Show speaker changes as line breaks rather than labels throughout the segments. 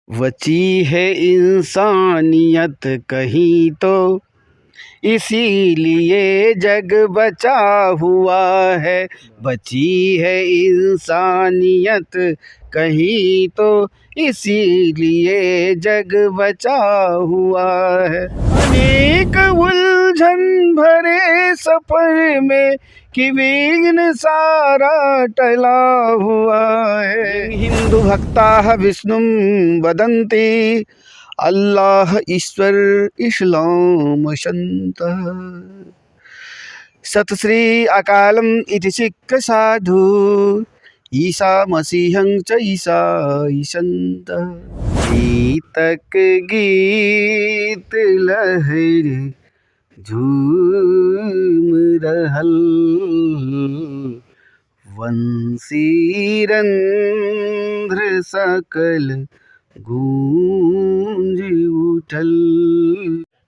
बची है इंसानियत कहीं तो, इसीलिए जग बचा हुआ है। बची है इंसानियत कहीं तो, इसीलिए जग बचा हुआ है। अनेक उलझन भरे सफर में कि विघ्न सारा टला हुआ है। हिंदू भक्ता विष्णु वदन्ति, अल्लाह ईश्वर इस्लाम संत। सत श्री अकालम इति सिख साधु, ईसा मसीहं च ईसाई संत। गीतक गीत लहरी झूम रहल, वंशी रंध्र सकल गूंज उठल।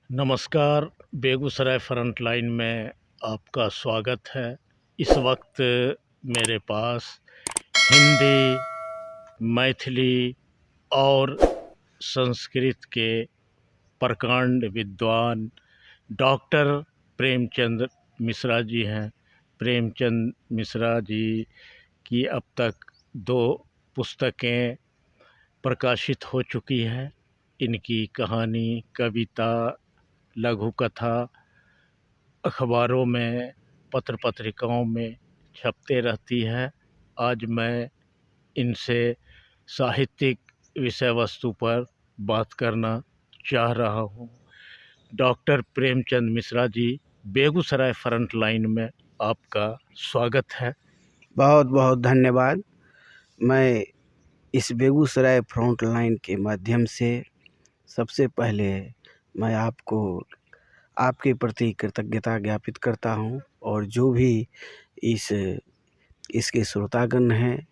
नमस्कार, बेगूसराय फ्रंट लाइन में आपका स्वागत है। इस वक्त मेरे पास हिंदी, मैथिली और संस्कृत के प्रकांड विद्वान डॉक्टर प्रेमचंद मिश्रा जी हैं। प्रेमचंद मिश्रा जी की अब तक 2 पुस्तकें प्रकाशित हो चुकी है। इनकी कहानी, कविता, लघु कथा अखबारों में, पत्र पत्रिकाओं में छपते रहती है। आज मैं इनसे साहित्यिक विषय वस्तु पर बात करना चाह रहा हूँ। Doctor Premchand Mishra ji, Begusarai front line में आपका स्वागत है।
बहुत बहुत धन्यवाद। मैं इस बेगूसराय फ्रंट लाइन के माध्यम से सबसे पहले मैं आपको आपके प्रति कृतज्ञता ज्ञापित करता हूं, और जो भी इसके श्रोतागण हैं,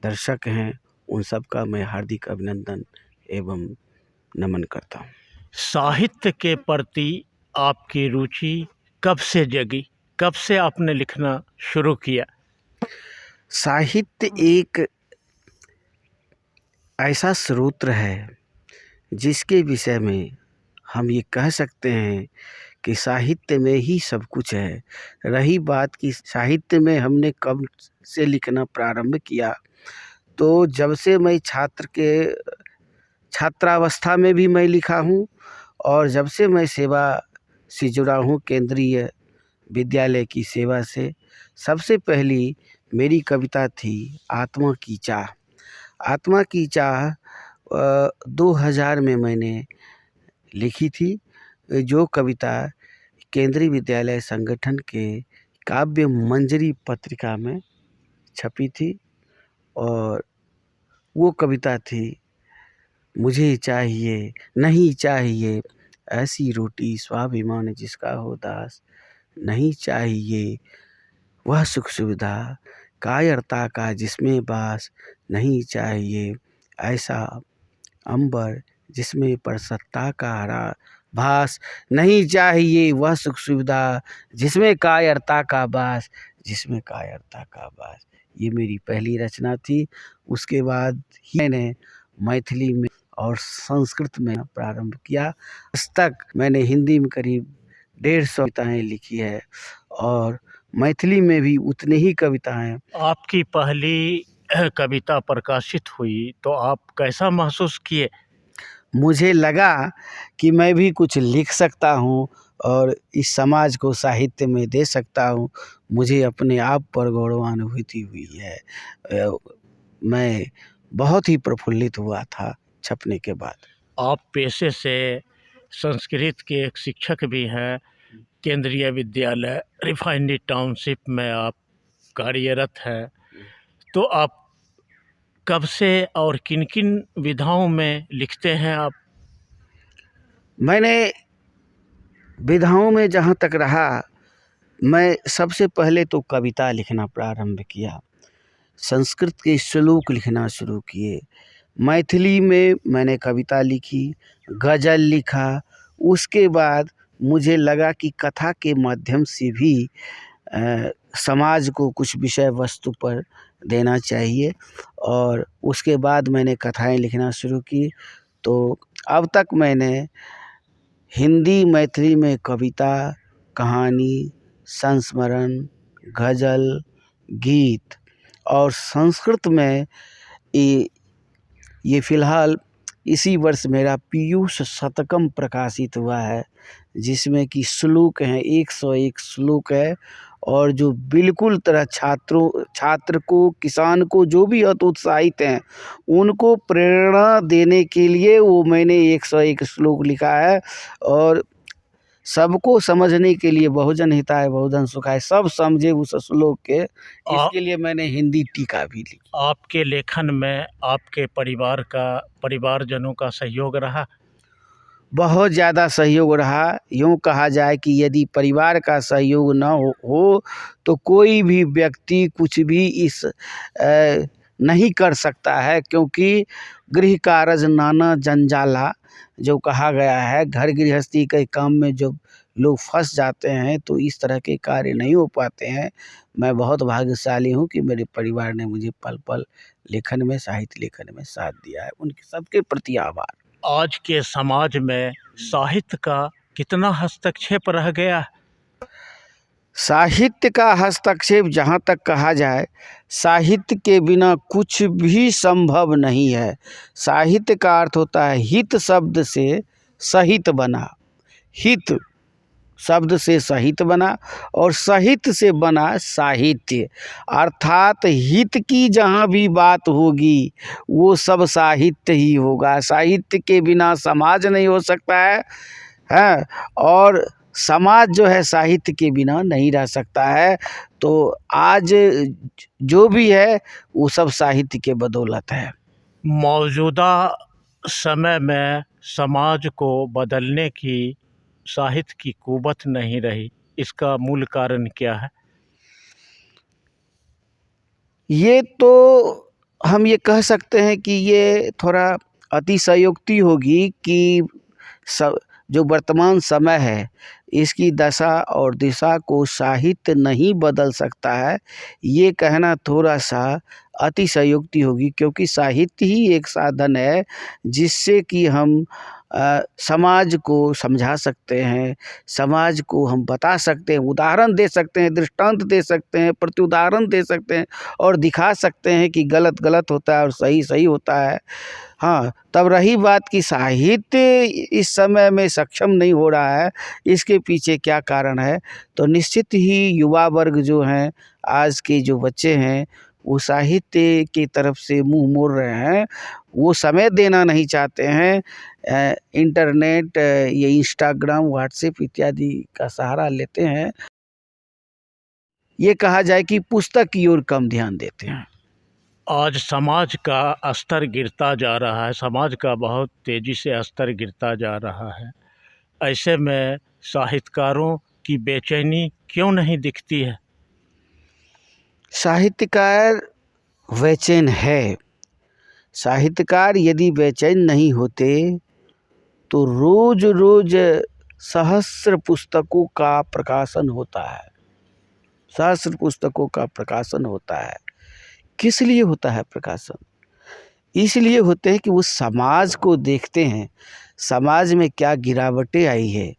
दर्शक हैं, उन सब का मैं हार्दिक अभिनंदन एवं नमन करता हूं।
साहित्य के प्रति आपकी रुचि कब से जगी? कब से आपने लिखना शुरू किया?
साहित्य एक ऐसा स्रोत है जिसके विषय में हम ये कह सकते हैं कि साहित्य में ही सब कुछ है। रही बात कि साहित्य में हमने कब से लिखना प्रारंभ किया, तो जब से मैं छात्रावस्था में भी मैं लिखा हूँ, और जब से मैं सेवा से जुड़ा हूँ, केंद्रीय विद्यालय की सेवा से। सबसे पहली मेरी कविता थी आत्मा की चाह। आत्मा की चाह 2000 में मैंने लिखी थी, जो कविता केंद्रीय विद्यालय संगठन के काव्य मंजरी पत्रिका में छपी थी। और वो कविता थी, मुझे चाहिए नहीं चाहिए ऐसी रोटी स्वाभिमान जिसका हो दास, नहीं चाहिए वह सुख सुविधा कायरता का जिसमें बास, नहीं चाहिए ऐसा अंबर जिसमें परसत्ता का हरा भास, नहीं चाहिए वह सुख सुविधा जिसमें कायरता का बास, जिसमें कायरता का बास। ये मेरी पहली रचना थी। उसके बाद ही मैंने मैथिली में और संस्कृत में प्रारंभ किया। आज तक मैंने हिंदी में करीब 150 कविताएं लिखी है, और मैथिली में भी उतने ही कविताएं।
आपकी पहली कविता प्रकाशित हुई तो आप कैसा महसूस किए?
मुझे लगा कि मैं भी कुछ लिख सकता हूँ और इस समाज को साहित्य में दे सकता हूँ। मुझे अपने आप पर गौरवानुभूति हुई है। मैं बहुत ही प्रफुल्लित हुआ था छपने के बाद।
आप पेशे से संस्कृत के एक शिक्षक भी हैं। केंद्रीय विद्यालय रिफाइनरी टाउनशिप में आप कार्यरत हैं। तो आप कब से और किन किन विधाओं में लिखते हैं आप?
मैंने विधाओं में जहाँ तक रहा, मैं सबसे पहले तो कविता लिखना प्रारंभ किया, संस्कृत के श्लोक लिखना शुरू किए, मैथिली में मैंने कविता लिखी, गज़ल लिखा। उसके बाद मुझे लगा कि कथा के माध्यम से भी समाज को कुछ विषय वस्तु पर देना चाहिए, और उसके बाद मैंने कथाएं लिखना शुरू की। तो अब तक मैंने हिंदी मैथिली में कविता, कहानी, संस्मरण, गज़ल, गीत और संस्कृत में ये फ़िलहाल इसी वर्ष मेरा पीयूष शतकम प्रकाशित हुआ है, जिसमें कि श्लोक हैं, 101 श्लोक है। और जो बिल्कुल तरह छात्र को, किसान को, जो भी हतोत्साहित हैं, उनको प्रेरणा देने के लिए वो मैंने 101 श्लोक लिखा है। और सबको समझने के लिए, बहुजन हिताय बहुजन सुखाय, सब समझे उस श्लोक के, इसके लिए मैंने हिंदी टीका भी लिखी।
आपके लेखन में आपके परिवारजनों का सहयोग रहा?
बहुत ज़्यादा सहयोग रहा। यूँ कहा जाए कि यदि परिवार का सहयोग न हो तो कोई भी व्यक्ति कुछ भी नहीं कर सकता है, क्योंकि गृह कारज नाना जंजाला जो कहा गया है, घर गृहस्थी के काम में जब लोग फंस जाते हैं तो इस तरह के कार्य नहीं हो पाते हैं। मैं बहुत भाग्यशाली हूँ कि मेरे परिवार ने मुझे पल पल लेखन में, साहित्य लेखन में साथ दिया है। उनके सबके प्रति आभार।
आज के समाज में साहित्य का कितना हस्तक्षेप रह गया?
साहित्य का हस्तक्षेप जहाँ तक कहा जाए, साहित्य के बिना कुछ भी संभव नहीं है। साहित्य का अर्थ होता है हित शब्द से सहित बना, हित शब्द से सहित बना और सहित से बना साहित्य। अर्थात हित की जहाँ भी बात होगी वो सब साहित्य ही होगा। साहित्य के बिना समाज नहीं हो सकता है, और समाज जो है साहित्य के बिना नहीं रह सकता है। तो आज जो भी है वो सब साहित्य के बदौलत है।
मौजूदा समय में समाज को बदलने की साहित्य की कुवत नहीं रही, इसका मूल कारण क्या है?
ये तो हम ये कह सकते हैं कि ये थोड़ा अतिशयोक्ति होगी कि जो वर्तमान समय है इसकी दशा और दिशा को साहित्य नहीं बदल सकता है, ये कहना थोड़ा सा अतिशयोक्ति होगी, क्योंकि साहित्य ही एक साधन है जिससे कि हम समाज को समझा सकते हैं, समाज को हम बता सकते हैं, उदाहरण दे सकते हैं, दृष्टांत दे सकते हैं, प्रत्युदाहरण दे सकते हैं और दिखा सकते हैं कि गलत गलत होता है और सही सही होता है। हाँ, तब रही बात कि साहित्य इस समय में सक्षम नहीं हो रहा है, इसके पीछे क्या कारण है? तो निश्चित ही युवा वर्ग जो हैं, आज के जो बच्चे हैं, वो साहित्य की तरफ से मुंह मोड़ रहे हैं। वो समय देना नहीं चाहते हैं। इंटरनेट, ये इंस्टाग्राम, व्हाट्सएप इत्यादि का सहारा लेते हैं। ये कहा जाए कि पुस्तक की ओर कम ध्यान देते हैं।
आज समाज का स्तर गिरता जा रहा है, समाज का बहुत तेज़ी से स्तर गिरता जा रहा है। ऐसे में साहित्यकारों की बेचैनी क्यों नहीं दिखती है?
साहित्यकार बेचैन है। साहित्यकार यदि बेचैन नहीं होते तो रोज रोज सहस्र पुस्तकों का प्रकाशन होता है। सहस्र पुस्तकों का प्रकाशन होता है। किस लिए होता है प्रकाशन? इसलिए होते हैं कि वो समाज को देखते हैं, समाज में क्या गिरावटें आई है,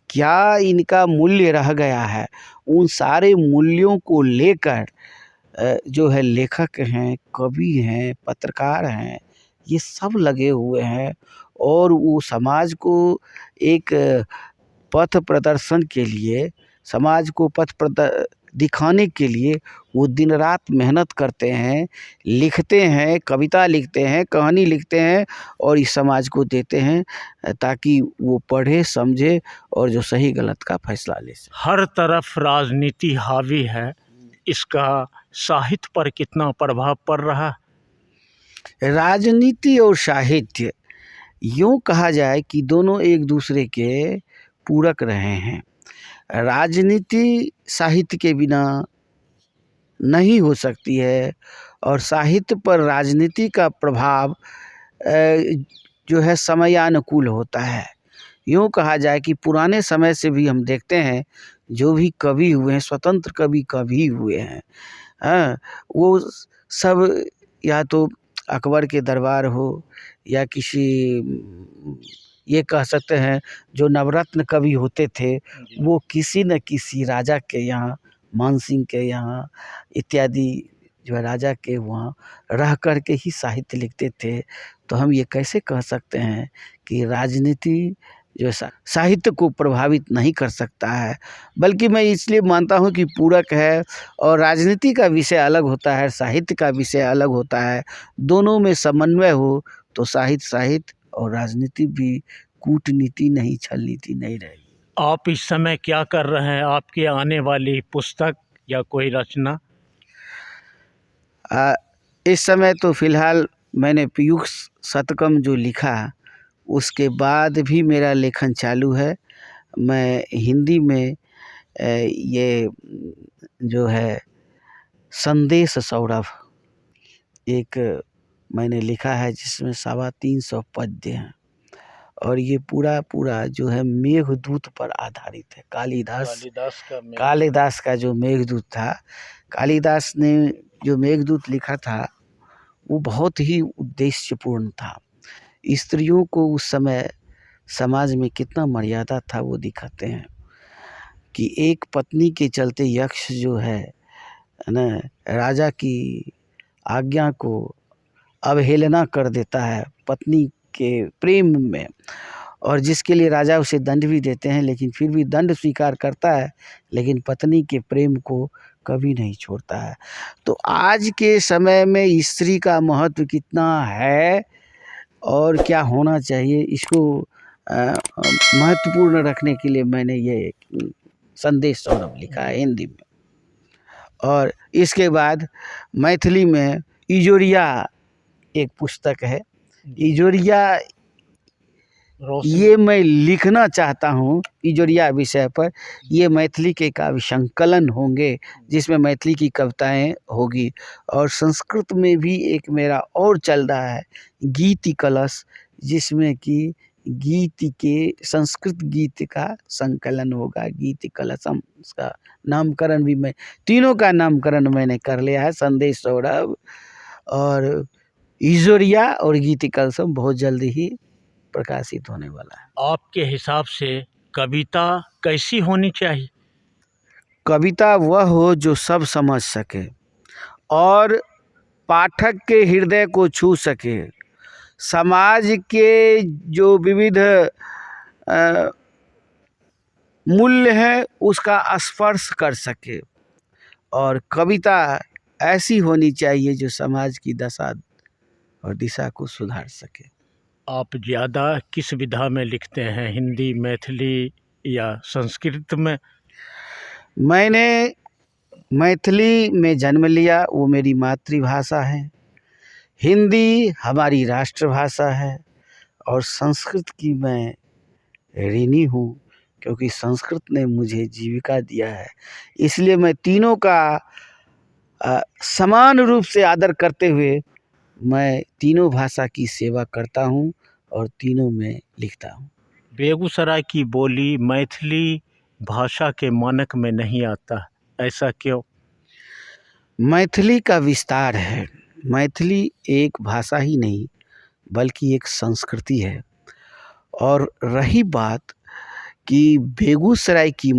क्या इनका मूल्य रह गया है। उन सारे मूल्यों को लेकर जो है लेखक हैं, कवि हैं, पत्रकार हैं, ये सब लगे हुए हैं और वो समाज को एक पथ प्रदर्शन के लिए, समाज को दिखाने के लिए वो दिन रात मेहनत करते हैं, लिखते हैं, कविता लिखते हैं, कहानी लिखते हैं और इस समाज को देते हैं ताकि वो पढ़े, समझे और जो सही गलत का फैसला ले सके।
हर तरफ राजनीति हावी है, इसका साहित्य पर कितना प्रभाव पड़ रहा?
राजनीति और साहित्य, यूँ कहा जाए कि दोनों एक दूसरे के पूरक रहे हैं। राजनीति साहित्य के बिना नहीं हो सकती है और साहित्य पर राजनीति का प्रभाव जो है समयानुकूल होता है। यूँ कहा जाए कि पुराने समय से भी हम देखते हैं जो भी कवि हुए हैं, स्वतंत्र कवि हुए हैं, हाँ, वो सब या तो अकबर के दरबार हो या किसी ये कह सकते हैं जो नवरत्न कवि होते थे, वो किसी न किसी राजा के यहाँ, मानसिंह के यहाँ इत्यादि जो है राजा के वहाँ रह कर के ही साहित्य लिखते थे। तो हम ये कैसे कह सकते हैं कि राजनीति जो साहित्य को प्रभावित नहीं कर सकता है, बल्कि मैं इसलिए मानता हूँ कि पूरक है। और राजनीति का विषय अलग होता है, साहित्य का विषय अलग होता है। दोनों में समन्वय हो तो साहित्य साहित्य और राजनीति भी कूटनीति नहीं, छल नीति नहीं रहेगी।
आप इस समय क्या कर रहे हैं? आपकी आने वाली पुस्तक या कोई रचना?
इस समय तो फिलहाल मैंने पीयूष शतकम जो लिखा, उसके बाद भी मेरा लेखन चालू है। मैं हिंदी में ये जो है संदेश सौरभ एक मैंने लिखा है, जिसमें 350 पद्य हैं, और ये पूरा जो है मेघदूत पर आधारित है। कालिदास का जो मेघदूत था, कालिदास ने जो मेघदूत लिखा था वो बहुत ही उद्देश्यपूर्ण था। स्त्रियों को उस समय समाज में कितना मर्यादा था वो दिखाते हैं कि एक पत्नी के चलते यक्ष जो है ना, राजा की आज्ञा को अवहेलना कर देता है पत्नी के प्रेम में, और जिसके लिए राजा उसे दंड भी देते हैं, लेकिन फिर भी दंड स्वीकार करता है, लेकिन पत्नी के प्रेम को कभी नहीं छोड़ता है। तो आज के समय में स्त्री का महत्व कितना है और क्या होना चाहिए, इसको महत्वपूर्ण रखने के लिए मैंने ये संदेश सौरभ लिखा है हिंदी में। और इसके बाद मैथिली में इजोरिया एक पुस्तक है। इजोरिया ये मैं लिखना चाहता हूँ इजोरिया विषय पर। ये मैथिली के काव्य संकलन होंगे जिसमें मैथिली की कविताएं होगी, और संस्कृत में भी एक मेरा और चल रहा है गीति कलश, जिसमें कि गीत के संस्कृत गीत का संकलन होगा। गीति कलशम, उसका नामकरण भी मैं, तीनों का नामकरण मैंने कर लिया है, संदेश सौरभ और इजोरिया और गीति कलशम बहुत जल्दी ही प्रकाशित होने वाला है।
आपके हिसाब से कविता कैसी होनी चाहिए?
कविता वह हो जो सब समझ सके और पाठक के हृदय को छू सके, समाज के जो विविध मूल्य है उसका स्पर्श कर सके, और कविता ऐसी होनी चाहिए जो समाज की दशा और दिशा को सुधार सके।
आप ज़्यादा किस विधा में लिखते हैं, हिंदी, मैथिली या संस्कृत में?
मैंने मैथिली में जन्म लिया, वो मेरी मातृभाषा है। हिंदी हमारी राष्ट्रभाषा है, और संस्कृत की मैं ऋणी हूँ, क्योंकि संस्कृत ने मुझे जीविका दिया है। इसलिए मैं तीनों का समान रूप से आदर करते हुए मैं तीनों भाषा की सेवा करता हूँ और तीनों में लिखता हूँ।
बेगूसराय की बोली मैथिली भाषा के मानक में नहीं आता, ऐसा क्यों?
मैथिली का विस्तार है। मैथिली एक भाषा ही नहीं बल्कि एक संस्कृति है। और रही बात कि बेगूसराय की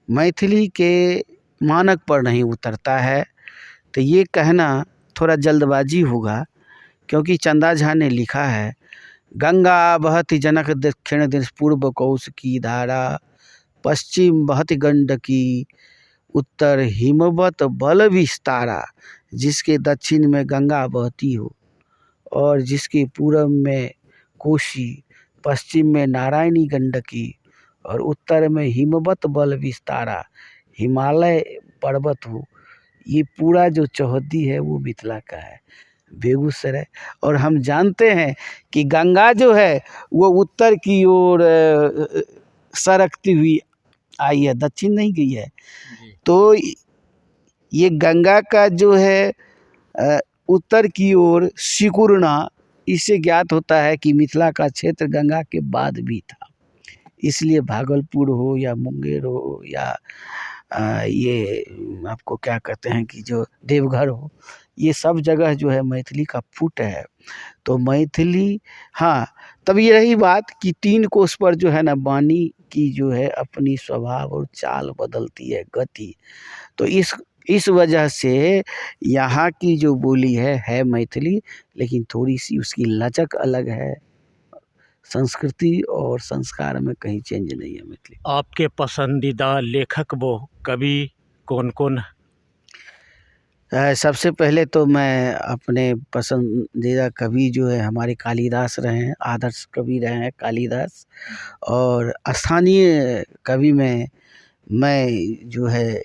मैथिली के मानक पर नहीं उतरता है, तो ये कहना थोड़ा जल्दबाजी होगा, क्योंकि चंदा झा ने लिखा है, गंगा बहति जनक दक्षिण दिश, पूर्व कौशिकी धारा, पश्चिम बहति गंडकी, उत्तर हिमवत बल विस्तारा। जिसके दक्षिण में गंगा बहती हो और जिसके पूर्व में कोशी, पश्चिम में नारायणी गंडकी और उत्तर में हिमवत बल विस्तारा, हिमालय पर्वत हो, ये पूरा जो चौहद्दी है वो मिथिला का है, बेगूसराय। और हम जानते हैं कि गंगा जो है वो उत्तर की ओर सरकती हुई आई है, दक्षिण नहीं गई है। तो ये गंगा का जो है उत्तर की ओर सिकुड़ना, इससे ज्ञात होता है कि मिथिला का क्षेत्र गंगा के बाद भी था। इसलिए भागलपुर हो या मुंगेर हो या ये आपको क्या कहते हैं कि जो देवघर हो, ये सब जगह जो है मैथिली का फुट है। तो मैथिली, हाँ, तब ये रही बात कि 3 कोस पर जो है ना वाणी की जो है अपनी स्वभाव और चाल बदलती है, गति। तो इस वजह से यहाँ की जो बोली है मैथिली, लेकिन थोड़ी-सी उसकी लचक अलग है। संस्कृति और संस्कार में कहीं चेंज नहीं है मैथिली।
आपके पसंदीदा लेखक वो कवि कौन-कौन?
सबसे पहले तो मैं अपने पसंदीदा कवि जो है हमारे कालिदास रहे हैं, आदर्श कवि रहे हैं कालिदास। और स्थानीय कवि में मैं जो है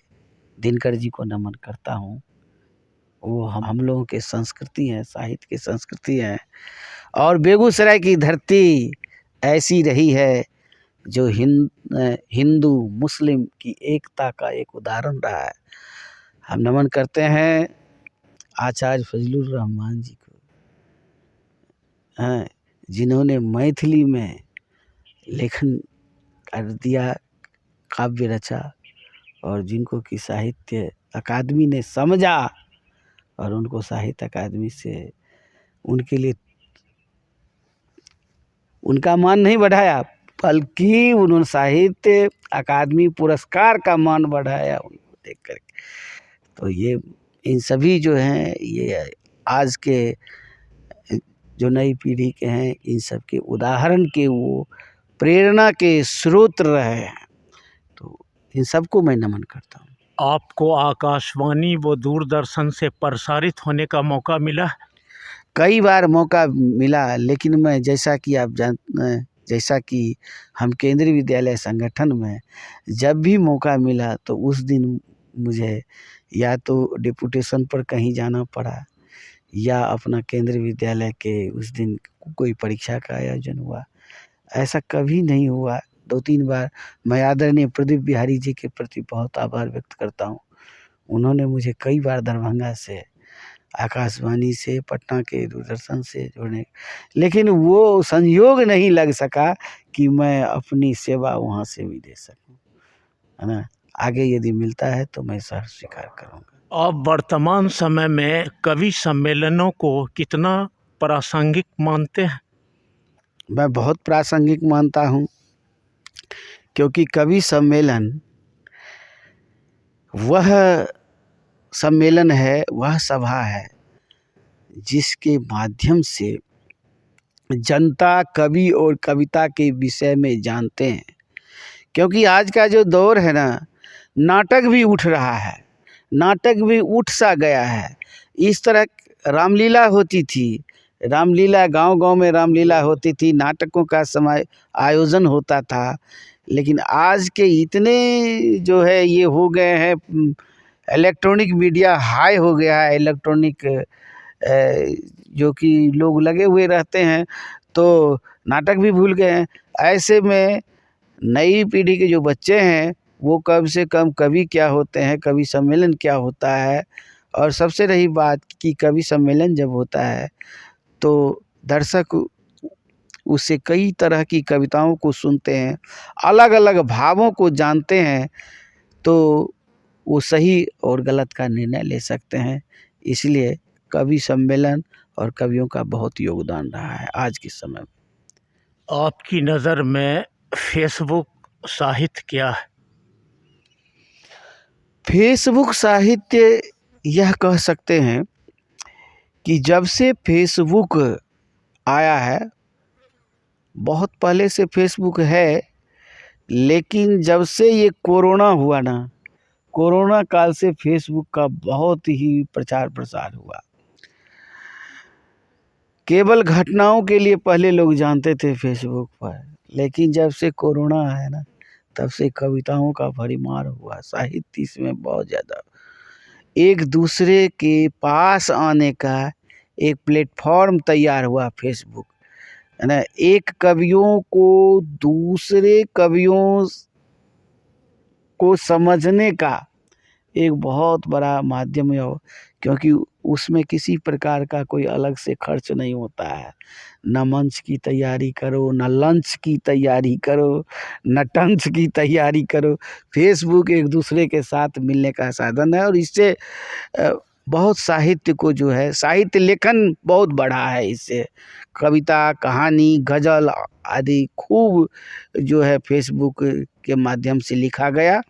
दिनकर जी को नमन करता हूँ। वो हम लोगों की संस्कृति है, साहित्य की संस्कृति है। और बेगूसराय की धरती ऐसी रही है जो हिंदू मुस्लिम की एकता का एक उदाहरण रहा है। हम नमन करते हैं आचार्य फजलुर रहमान जी को, हैं, जिन्होंने मैथिली में लेखन कर दिया, काव्य रचा, और जिनको कि साहित्य अकादमी ने समझा और उनको साहित्य अकादमी से उनके लिए उनका मान नहीं बढ़ाया, बल्कि उन्होंने साहित्य अकादमी पुरस्कार का मान बढ़ाया उनको देख कर। तो ये इन सभी जो हैं ये आज के जो नई पीढ़ी के हैं, इन सब के उदाहरण के वो प्रेरणा के स्रोत रहे हैं। तो इन सबको मैं नमन करता हूँ।
आपको आकाशवाणी व दूरदर्शन से प्रसारित होने का मौका मिला?
कई बार मौका मिला, लेकिन मैं जैसा कि हम केंद्रीय विद्यालय संगठन में जब भी मौका मिला तो उस दिन मुझे या तो डिपुटेशन पर कहीं जाना पड़ा, या अपना केंद्रीय विद्यालय के उस दिन कोई परीक्षा का आयोजन हुआ। ऐसा कभी नहीं हुआ। 2-3 बार मैं आदरणीय प्रदीप बिहारी जी के प्रति बहुत आभार व्यक्त करता हूँ। उन्होंने मुझे कई बार दरभंगा से, आकाशवाणी से, पटना के दूरदर्शन से जोड़ने, लेकिन वो संयोग नहीं लग सका कि मैं अपनी सेवा वहाँ से भी दे सकूँ, है ना। आगे यदि मिलता है तो मैं सहर्ष स्वीकार करूँगा।
आप वर्तमान समय में कवि सम्मेलनों को कितना प्रासंगिक मानते हैं?
मैं बहुत प्रासंगिक मानता हूँ, क्योंकि कवि सम्मेलन वह सम्मेलन है, वह सभा है जिसके माध्यम से जनता कवि और कविता के विषय में जानते हैं। क्योंकि आज का जो दौर है ना, नाटक भी उठ रहा है, नाटक भी उठ सा गया है। इस तरह रामलीला होती थी, रामलीला गांव-गांव में रामलीला होती थी, नाटकों का समय आयोजन होता था। लेकिन आज के इतने जो है ये हो गए हैं, इलेक्ट्रॉनिक मीडिया हाई हो गया है, इलेक्ट्रॉनिक जो कि लोग लगे हुए रहते हैं, तो नाटक भी भूल गए हैं। ऐसे में नई पीढ़ी के जो बच्चे हैं वो कम से कम कवि क्या होते हैं, कवि सम्मेलन क्या होता है, और सबसे रही बात कि कवि सम्मेलन जब होता है तो दर्शक उससे कई तरह की कविताओं को सुनते हैं, अलग अलग भावों को जानते हैं, तो वो सही और गलत का निर्णय ले सकते हैं। इसलिए कवि सम्मेलन और कवियों का बहुत योगदान रहा है आज के समय में।
आपकी नज़र में फेसबुक साहित्य क्या है?
फेसबुक साहित्य यह कह सकते हैं कि जब से फेसबुक आया है, बहुत पहले से फेसबुक है, लेकिन जब से ये कोरोना हुआ ना, कोरोना काल से फेसबुक का बहुत ही प्रचार प्रसार हुआ। केवल घटनाओं के लिए पहले लोग जानते थे फेसबुक पर, लेकिन जब से कोरोना आया ना, तब से कविताओं का भरमार हुआ, साहित्य इसमें बहुत ज़्यादा, एक दूसरे के पास आने का एक प्लेटफॉर्म तैयार हुआ फेसबुक, है ना। एक कवियों को दूसरे कवियों को समझने का एक बहुत बड़ा माध्यम है, क्योंकि उसमें किसी प्रकार का कोई अलग से खर्च नहीं होता है। न मंच की तैयारी करो, न लंच की तैयारी करो, न टंच की तैयारी करो। फेसबुक एक दूसरे के साथ मिलने का साधन है, और इससे बहुत साहित्य को जो है, साहित्य लेखन बहुत बढ़ा है इससे। कविता, कहानी, गज़ल आदि खूब जो है फेसबुक के माध्यम से लिखा गया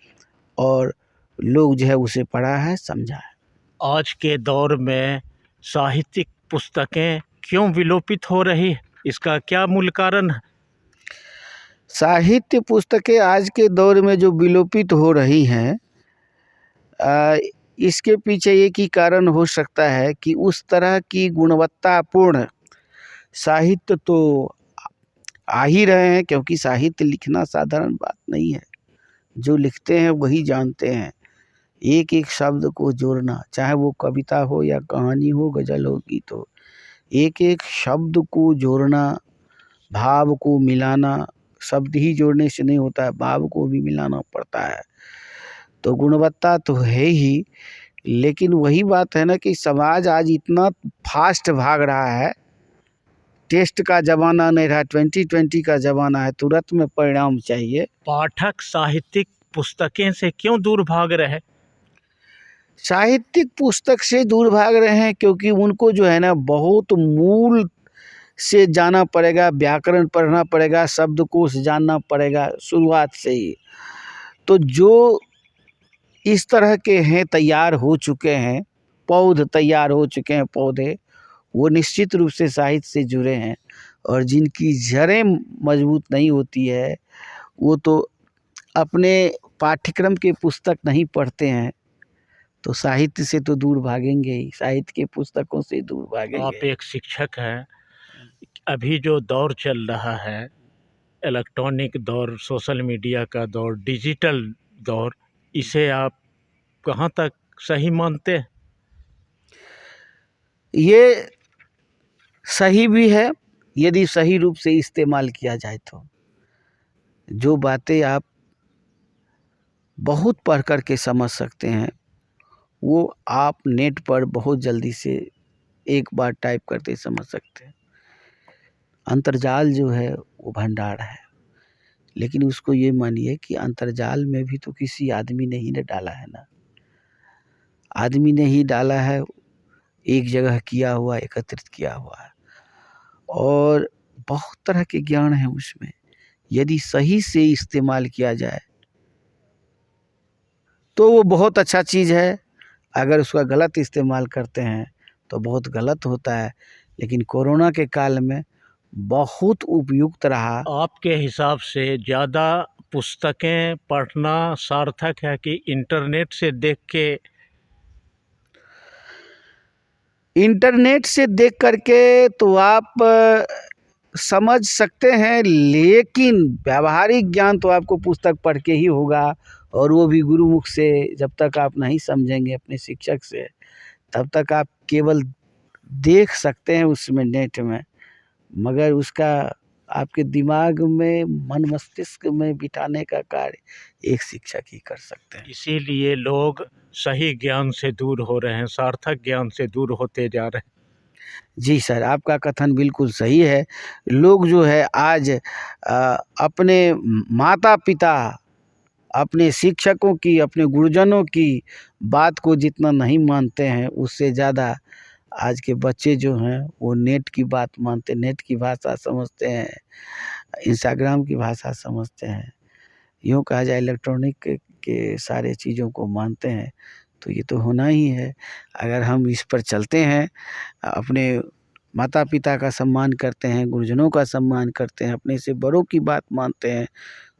और लोग जो है उसे पढ़ा है, समझा है।
आज के दौर में साहित्यिक पुस्तकें क्यों विलोपित हो रही है? इसका क्या मूल कारण है?
साहित्य पुस्तकें आज के दौर में जो विलोपित हो रही हैं, इसके पीछे एक ही कारण हो सकता है कि उस तरह की गुणवत्तापूर्ण साहित्य तो आ ही रहे हैं, क्योंकि साहित्य लिखना साधारण बात नहीं है। जो लिखते हैं वही जानते हैं। एक एक शब्द को जोड़ना, चाहे वो कविता हो या कहानी हो, गज़ल हो, गीत हो, एक एक शब्द को जोड़ना, भाव को मिलाना, शब्द ही जोड़ने से नहीं होता है, भाव को भी मिलाना पड़ता है। तो गुणवत्ता तो है ही, लेकिन वही बात है ना कि समाज आज इतना फास्ट भाग रहा है। टेस्ट का ज़माना नहीं रहा, 2020 का ज़माना है, तुरंत में परिणाम चाहिए।
पाठक साहित्यिक पुस्तकें से क्यों दूर भाग रहे?
साहित्यिक पुस्तक से दूर भाग रहे हैं क्योंकि उनको जो है ना बहुत मूल से जाना पड़ेगा, व्याकरण पढ़ना पड़ेगा, शब्दकोश जानना पड़ेगा शुरुआत से ही। तो जो इस तरह के हैं, तैयार हो चुके हैं, तैयार हो चुके हैं पौधे, वो निश्चित रूप से साहित्य से जुड़े हैं। और जिनकी जड़ें मजबूत नहीं होती है, वो तो अपने पाठ्यक्रम के पुस्तक नहीं पढ़ते हैं, तो साहित्य से तो दूर भागेंगे ही, साहित्य के पुस्तकों से दूर भागेंगे।
आप एक शिक्षक हैं, अभी जो दौर चल रहा है, इलेक्ट्रॉनिक दौर, सोशल मीडिया का दौर, डिजिटल दौर, इसे आप कहाँ तक सही मानते हैं?
ये सही भी है यदि सही रूप से इस्तेमाल किया जाए तो। जो बातें आप बहुत पढ़ कर के समझ सकते हैं, वो आप नेट पर बहुत जल्दी से एक बार टाइप करते समझ सकते हैं। अंतर्जाल जो है वो भंडार है, लेकिन उसको ये मानिए कि अंतर्जाल में भी तो किसी आदमी ने ही न डाला है ना। आदमी ने ही डाला है, एक जगह किया हुआ, एकत्रित किया हुआ है, और बहुत तरह के ज्ञान है उसमें। यदि सही से इस्तेमाल किया जाए तो वो बहुत अच्छा चीज़ है। अगर उसका गलत इस्तेमाल करते हैं तो बहुत गलत होता है। लेकिन कोरोना के काल में बहुत उपयुक्त रहा।
आपके हिसाब से ज़्यादा पुस्तकें पढ़ना सार्थक है कि इंटरनेट से देख के?
इंटरनेट से देख करके तो आप समझ सकते हैं, लेकिन व्यावहारिक ज्ञान तो आपको पुस्तक पढ़ के ही होगा, और वो भी गुरुमुख से। जब तक आप नहीं समझेंगे अपने शिक्षक से, तब तक आप केवल देख सकते हैं उसमें, नेट में, मगर उसका आपके दिमाग में, मन मस्तिष्क में बिठाने का कार्य एक शिक्षक ही कर सकते हैं।
इसीलिए लोग सही ज्ञान से दूर हो रहे हैं, सार्थक ज्ञान से दूर होते जा रहे हैं।
जी सर, आपका कथन बिल्कुल सही है। लोग जो है आज अपने माता पिता, अपने शिक्षकों की, अपने गुरुजनों की बात को जितना नहीं मानते हैं, उससे ज़्यादा आज के बच्चे जो हैं वो नेट की बात मानते हैं, नेट की भाषा समझते हैं, इंस्टाग्राम की भाषा समझते हैं। यूँ कहा जाए इलेक्ट्रॉनिक के सारे चीज़ों को मानते हैं, तो ये तो होना ही है। अगर हम इस पर चलते हैं, अपने माता पिता का सम्मान करते हैं, गुरुजनों का सम्मान करते हैं, अपने से बड़ों की बात मानते हैं,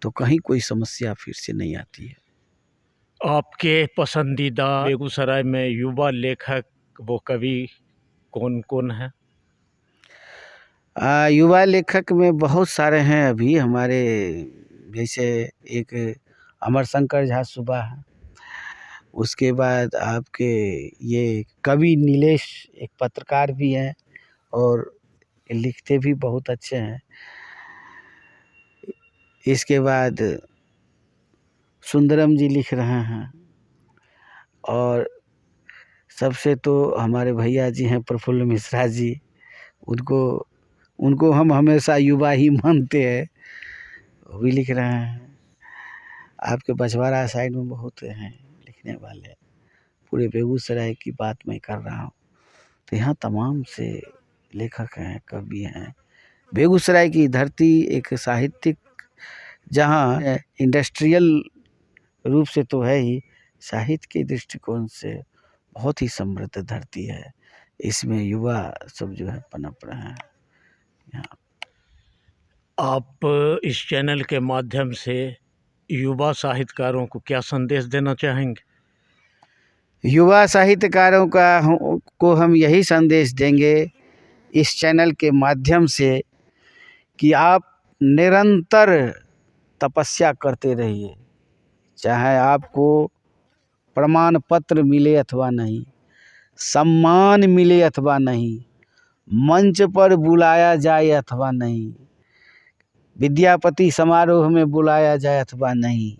तो कहीं कोई समस्या फिर से नहीं आती है।
आपके पसंदीदा बेगूसराय में युवा लेखक, वो कवि कौन कौन है?
युवा लेखक में बहुत सारे हैं अभी हमारे, जैसे एक अमर शंकर झा सुबा है, उसके बाद आपके ये कवि नीलेश, एक पत्रकार भी हैं और लिखते भी बहुत अच्छे हैं। इसके बाद सुंदरम जी लिख रहे हैं, और सबसे तो हमारे भैया जी हैं प्रफुल्ल मिश्रा जी, उनको उनको हम हमेशा युवा ही मानते हैं, वो भी लिख रहे हैं। आपके बछवाड़ा साइड में बहुत हैं लिखने वाले, पूरे बेगूसराय की बात मैं कर रहा हूँ, तो यहाँ तमाम से लेखक हैं, कवि हैं। बेगूसराय की धरती एक साहित्यिक, जहाँ इंडस्ट्रियल रूप से तो है ही, साहित्य के दृष्टिकोण से बहुत ही समृद्ध धरती है। इसमें युवा सब जो है पनप रहे हैं यहाँ।
आप इस चैनल के माध्यम से युवा साहित्यकारों को क्या संदेश देना चाहेंगे?
युवा साहित्यकारों को हम यही संदेश देंगे इस चैनल के माध्यम से कि आप निरंतर तपस्या करते रहिए, चाहे आपको प्रमाण पत्र मिले अथवा नहीं, सम्मान मिले अथवा नहीं, मंच पर बुलाया जाए अथवा नहीं, विद्यापति समारोह में बुलाया जाए अथवा नहीं,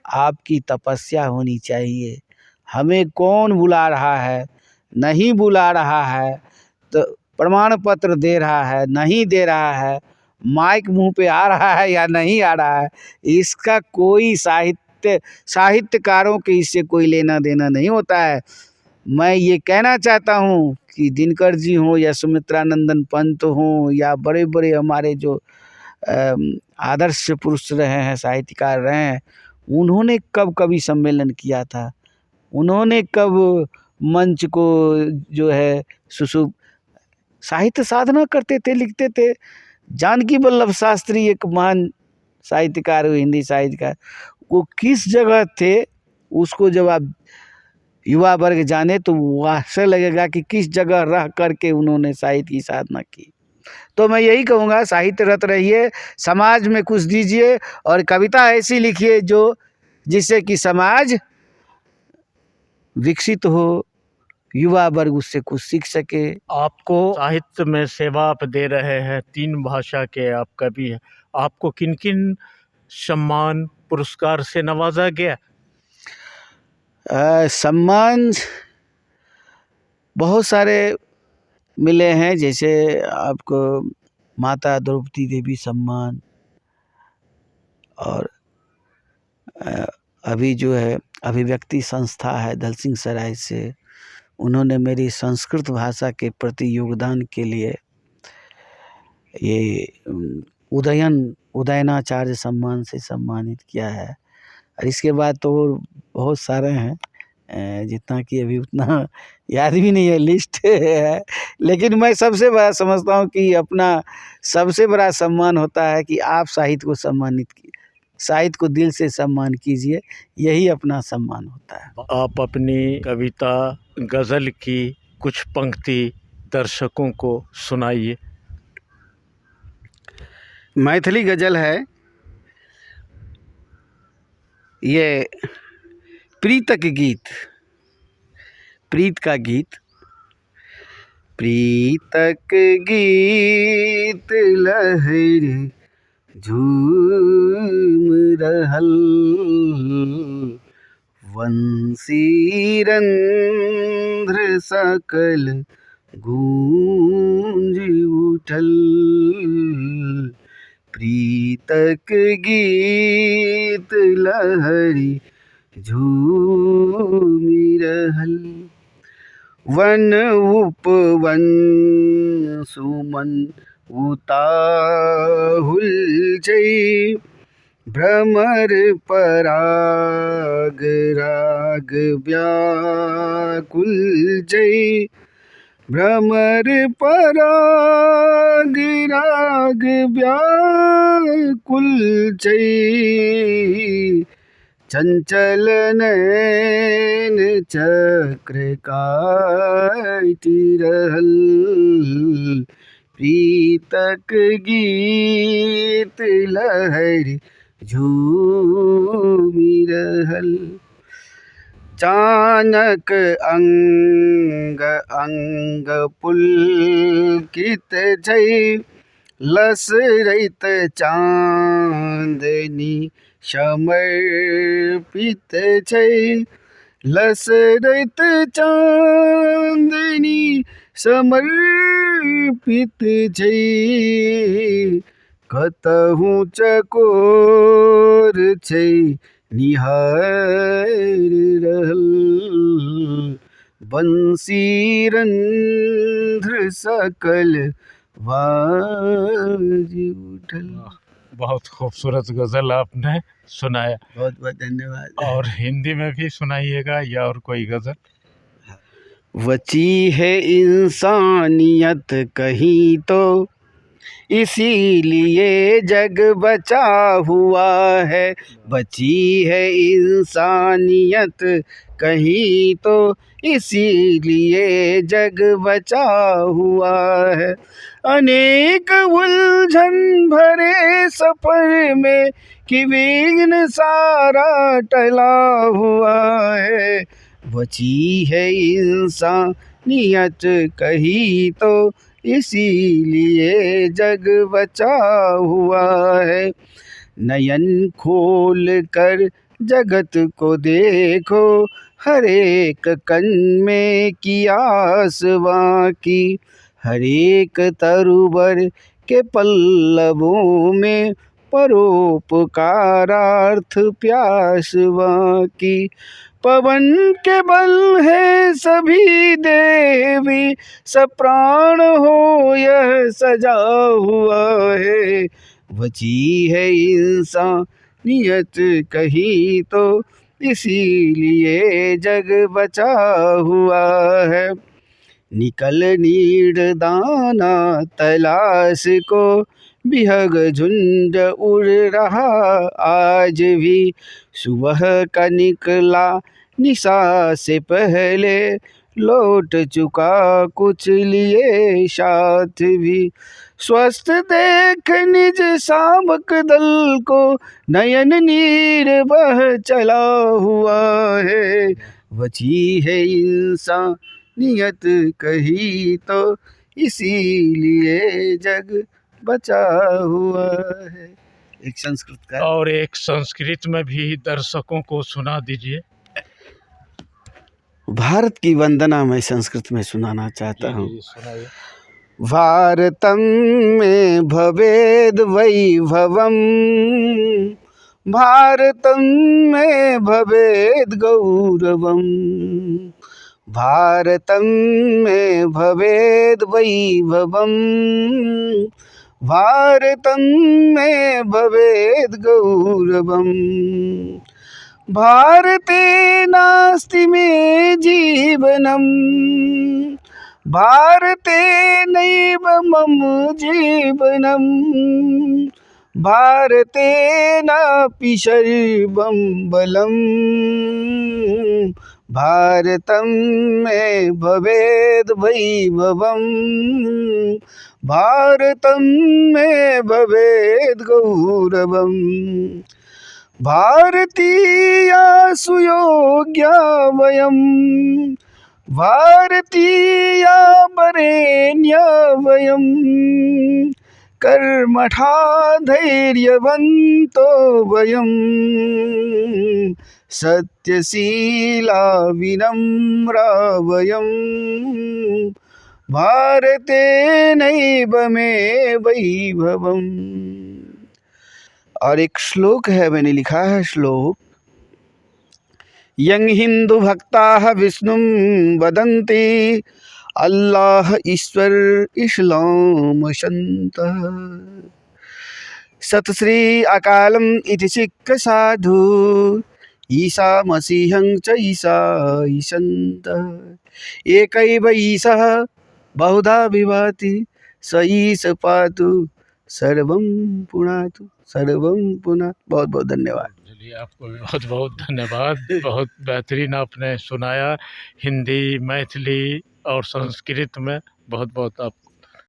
आपकी तपस्या होनी चाहिए। हमें कौन बुला रहा है, नहीं बुला रहा है, तो प्रमाण पत्र दे रहा है, नहीं दे रहा है, माइक मुंह पे आ रहा है या नहीं आ रहा है, इसका कोई साहित्यकारों के इससे कोई लेना देना नहीं होता है। मैं ये कहना चाहता हूँ कि दिनकर जी हों या सुमित्रानंदन पंत हों या बड़े बड़े हमारे जो आदर्श पुरुष रहे हैं, साहित्यकार रहे हैं, उन्होंने कब कवि सम्मेलन किया था, उन्होंने कब मंच को जो है साहित्य साधना करते थे, लिखते थे। जानकी वल्लभ शास्त्री एक महान साहित्यकार हुए, हिंदी साहित्यकार, वो किस जगह थे, उसको जब आप युवा वर्ग जाने तो ऐसा लगेगा कि किस जगह रह करके उन्होंने साहित्य की साधना की। तो मैं यही कहूँगा, साहित्यरत रहिए, समाज में कुछ दीजिए और कविता ऐसी लिखिए जो जिससे कि समाज विकसित हो, युवा वर्ग उससे कुछ सीख सके।
आपको साहित्य में सेवा आप दे रहे हैं, 3 भाषा के आप कवि हैं, आपको किन किन सम्मान पुरस्कार से नवाजा गया?
सम्मान बहुत सारे मिले हैं, जैसे आपको माता द्रौपदी देवी सम्मान, और अभी जो है अभिव्यक्ति संस्था है दलसिंह सराय से, उन्होंने मेरी संस्कृत भाषा के प्रति योगदान के लिए ये उदयनाचार्य सम्मान से सम्मानित किया है। और इसके बाद तो बहुत सारे हैं, जितना कि अभी उतना याद भी नहीं है, लिस्ट है। लेकिन मैं सबसे बड़ा समझता हूँ कि अपना सबसे बड़ा सम्मान होता है कि आप साहित्य को सम्मानित कीजिए, साहित्य को दिल से सम्मान कीजिए, यही अपना सम्मान होता है।
आप अपनी कविता गज़ल की कुछ पंक्ति दर्शकों को सुनाइए।
मैथिली गज़ल है ये, प्रीतक गीत, प्रीत का गीत। प्रीतक गीत लहरी झूम रहल, वंशी रंध्र सकल गूंज उठल। प्रीतक गीत लहरी झूमी रहल, वन उपवन सुमन उताहुल जय, भ्रमर पराग राग व्याकुल जय, भ्रमर पराग राग व्याकुल जय, चंचल नैन चक्र काटि रहल। प्रीतक गीत लहरी झूमी रहल, चानक अंग अंग पुलकित जय, लसरैत चांदनी समर्पित जय, लसरैत चांदनी समर्पित जय, कतहु चकोर छै निहार रहल बंसी रंध्र सकल बाज उठल।
बहुत खूबसूरत गज़ल आपने सुनाया।
बहुत बहुत धन्यवाद।
और हिंदी में भी सुनाइएगा या और कोई गज़ल।
बची है इंसानियत कहीं तो इसीलिए जग बचा हुआ है। बची है इंसानियत कहीं तो इसीलिए जग बचा हुआ है। अनेक उलझन भरे सफर में कि विघ्न सारा टला हुआ है। बची है इंसानियत कहीं तो इसीलिए जग बचा हुआ है। नयन खोल कर जगत को देखो, हर एक कण में की आसमां की, हर एक तरुबर के पल्लवों में परोपकारार्थ प्यासवा की। पवन के बल है सभी देवी, सब प्राण हो यह सजा हुआ है। बची है इंसानियत कहीं तो इसीलिए जग बचा हुआ है। निकल नीड़ दाना तलाश को बिहग झुंड उड़ रहा आज भी। सुबह का निकला निशा से पहले लौट चुका कुछ लिए साथ भी। स्वस्थ देख निज शावक दल को नयन नीर बह चला हुआ है। बची है इंसानियत कहीं तो इसीलिए जग बचा हुआ है। एक संस्कृत का
और एक संस्कृत में भी दर्शकों को सुना दीजिए।
भारत की वंदना मैं संस्कृत में सुनाना चाहता हूँ।
सुनाइए।
भारतं में भवेद वैभवम्, भारतं में भवेद गौरवम्, भारतं में भवेद वैभवम्, भारतं में भवेद गौरवम्। भारते नास्ति मे जीवनम्, भारते नैव मम जीवनम्, भारते नापि सर्वं बलम्, भारतं मे भवेद् वैभवम्, भारतं मे भवेद् गौरवम्। भारतीया सुयोग्या वयम्, भारतीया वरेण्या वयम्, कर्मठा धैर्यवन्तो वयम्, सत्यशीला विनम्रा वयम्, भारते नैव मे वैभवम्। और एक श्लोक है, मैंने लिखा है श्लोक। यं हिंदू भक्ताः विष्णुं वदन्ति, अल्लाह ईश्वर इस्लाम संतः, सत श्री अकालम इति सिख साधु, ईसा मसीहं च ईसा ईसन्तः, एकैव ईशः बहुधा विभाति, स ईश पातु सर्वं पुनातु सर्वं पुनः। बहुत बहुत धन्यवाद।
चलिए, आपको भी बहुत बहुत धन्यवाद। बहुत बेहतरीन आपने सुनाया, हिंदी, मैथिली और संस्कृत में। बहुत बहुत आपको